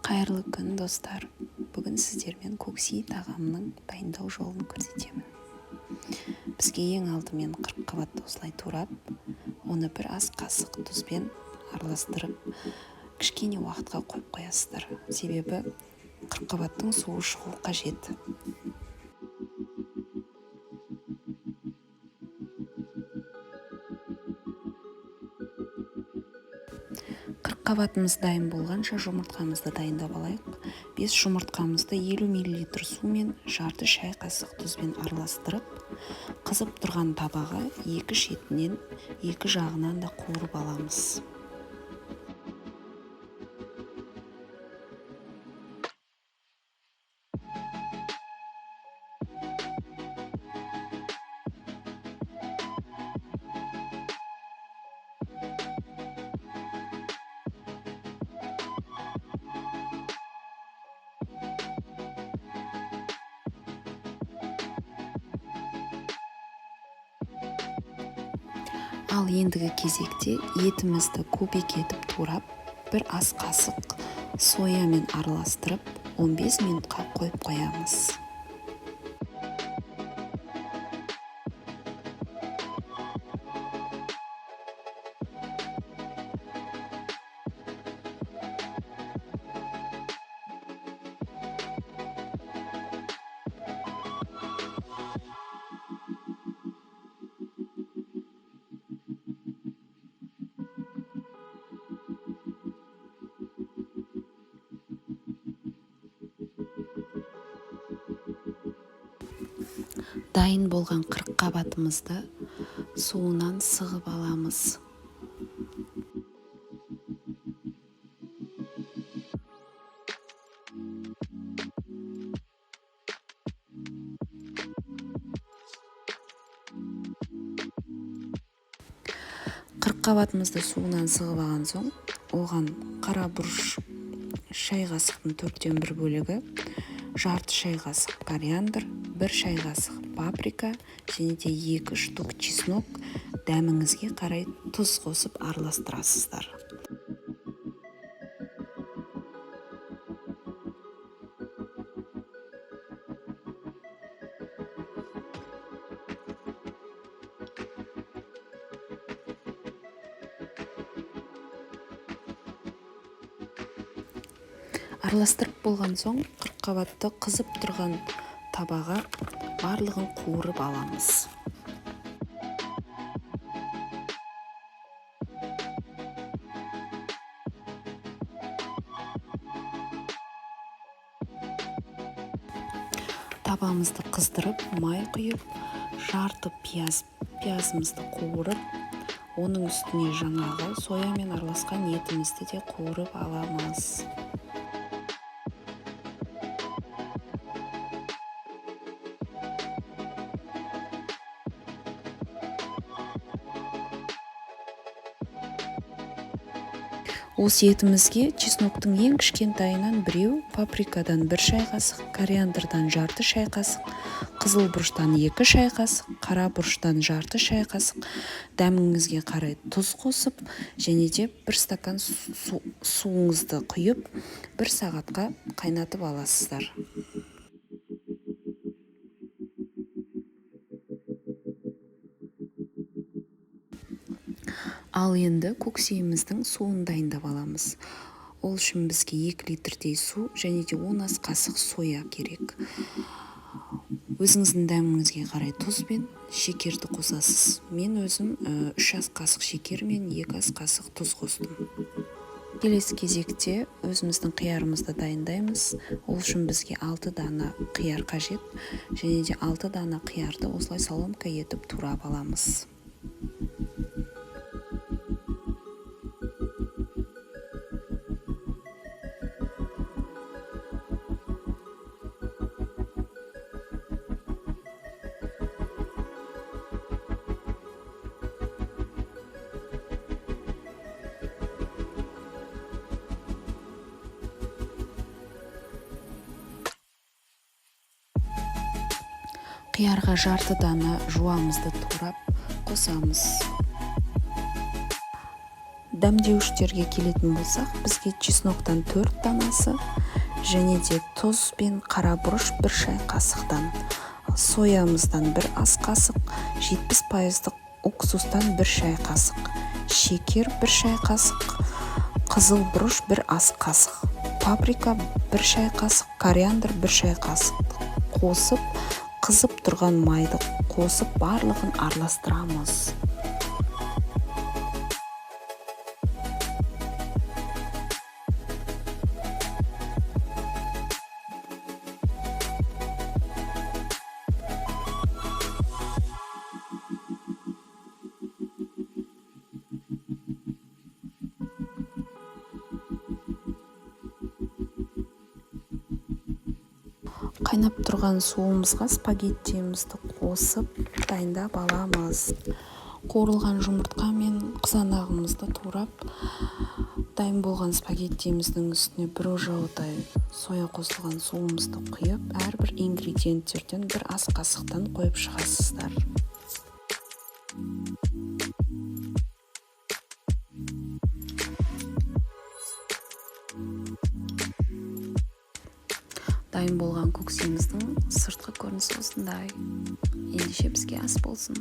Қайырлы күн, достар. Бүгін сіздермен көксейіт ағамның дайындау жолын көрсетемін. Бізге ең алдымен қырыққабатты осылай турап, оны бір ас қасық тұзбен араластырып, кішкене уақытқа қойып қоясыздар. Себебі қырыққабаттың суы шығу қажет. Қырыққабатымыз дайын болғанша жұмыртқамызды дайындап алайық. 5 жұмыртқамызды 50 мл сумен жарты шай қасық тұзбен араластырып, қызып тұрған табаға екі шетінен, екі жағынан да қуырып аламыз. Ал ендігі кезекте етімізді кубик етіп турап, бір ас қасық соямен араластырып, 15 минутқа қойып қоямыз. Дайын болған қырыққабатымызды суынан сығып аламыз. Қырыққабатымызды суынан сығып алған соң, оған қара бұрыш шай қасықтың 1/4 бөлігі, жарты шай қасық кориандр, 1 шай қасық паприка және де 2 штук чеснок, дәміңізге қарай тұз қосып араластырасыздар. Араластырып болған соң, қырыққабатты қызып тұрған табаға барлығын қуырып аламыз. Табамызды қыздырып, май құйып, жарты пиязымызды қуырып, оның үстіне жаңағы соямен араласқан етімізді де қуырып аламыз. Осы етімізге чесноктың ең кішкентайынан біреу, паприкадан 1 шай қасық, кориандрдан жарты шай қасық, қызыл бұрыштан 2 шай қасық, қара бұрыштан жарты шай қасық, дәміңізге қарай тұз қосып, және де 1 стакан суыңызды құйып, 1 сағатқа қайнатып аласыздар. Ал енді көксейіміздің суын дайындап аламыз. Ол үшін бізге 2 литрдей су және де 10 ас қасық соя керек. Өзіңіздің дәміңізге қарай тұз бен шекерді қосасыз. Мен өзім 3 ас қасық шекер мен 2 ас қасық тұз қостым. Келесі кезекте өзіміздің қиярымызды дайындаймыз. Ол үшін бізге 6 дана қияр қажет, және де 6 дана қиярды осылай соломка етіп турап аламыз. Қиярға жарты дана жуамызды турап қосамыз. дәмдеуіштерге келетін болсақ, бізге чесноктан 4 данасы және де тұз бен қара бұрыш 1 шай қасықтан, соямыздан 1 ас қасық, 70% уксустан 1 шай қасық, шекер 1 шай қасық, қызыл бұрыш 1 ас қасық, паприка 1 шай қасық, кориандр 1 шай қасық қосып, қызып тұрған майды қосып, барлығын араластырамыз. Қайнап тұрған суымызға спагеттиімізді қосып, дайындап аламыз. Қуырылған жұмыртқа мен қызанағымызды турап, дайын болған спагеттиіміздің үстіне 1 ожаудай соя қосылған суымызды құйып, әрбір ингредиенттерден 1 ас қасықтан қойып шығасыздар. Дайын болған көксеміздің сыртқы көрінісі осындай. Ендеше бізге ас болсын.